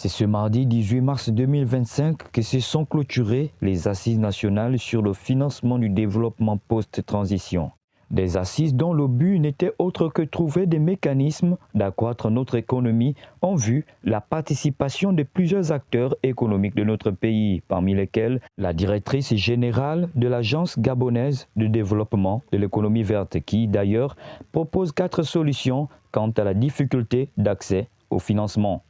C'est ce mardi 18 mars 2025 que se sont clôturées les assises nationales sur le financement du développement post-transition. Des assises dont le but n'était autre que trouver des mécanismes d'accroître notre économie en vue de la participation de plusieurs acteurs économiques de notre pays, parmi lesquels la directrice générale de l'Agence gabonaise de développement de l'économie verte, qui d'ailleurs propose 4 solutions quant à la difficulté d'accès au financement.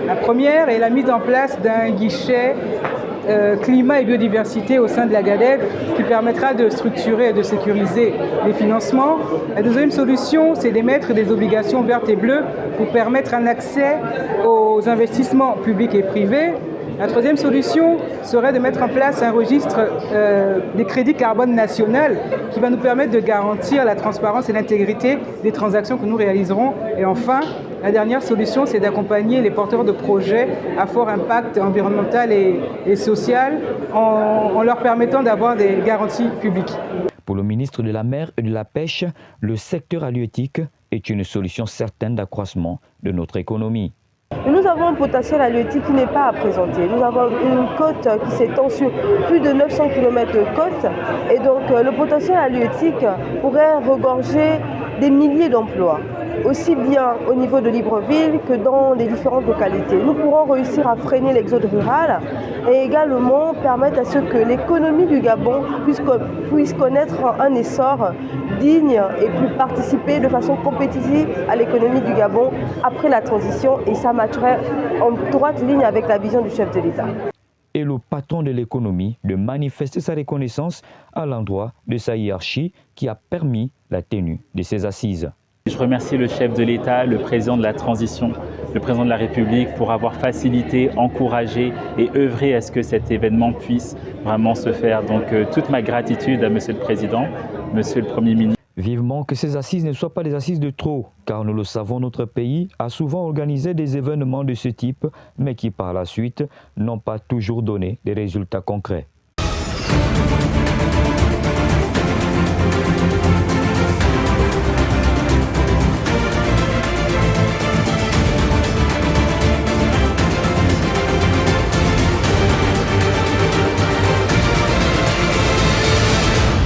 La première est la mise en place d'un guichet climat et biodiversité au sein de la GADEV qui permettra de structurer et de sécuriser les financements. La deuxième solution, c'est d'émettre des obligations vertes et bleues pour permettre un accès aux investissements publics et privés. La troisième solution serait de mettre en place un registre des crédits carbone national qui va nous permettre de garantir la transparence et l'intégrité des transactions que nous réaliserons. Et enfin, la dernière solution, c'est d'accompagner les porteurs de projets à fort impact environnemental et social en leur permettant d'avoir des garanties publiques. Pour le ministre de la Mer et de la Pêche, le secteur halieutique est une solution certaine d'accroissement de notre économie. Nous avons un potentiel halieutique qui n'est pas à présenter. Nous avons une côte qui s'étend sur plus de 900 km de côte et donc le potentiel halieutique pourrait regorger des milliers d'emplois, aussi bien au niveau de Libreville que dans les différentes localités. Nous pourrons réussir à freiner l'exode rural et également permettre à ce que l'économie du Gabon puisse connaître un essor digne et puis participer de façon compétitive à l'économie du Gabon après la transition, et ça matcherait en droite ligne avec la vision du chef de l'État. Et le patron de l'économie de manifester sa reconnaissance à l'endroit de sa hiérarchie qui a permis la tenue de ces assises. Je remercie le chef de l'État, le président de la transition, le président de la République pour avoir facilité, encouragé et œuvré à ce que cet événement puisse vraiment se faire. Donc toute ma gratitude à Monsieur le Président, Monsieur le Premier ministre. Vivement que ces assises ne soient pas des assises de trop, car nous le savons, notre pays a souvent organisé des événements de ce type, mais qui par la suite n'ont pas toujours donné des résultats concrets.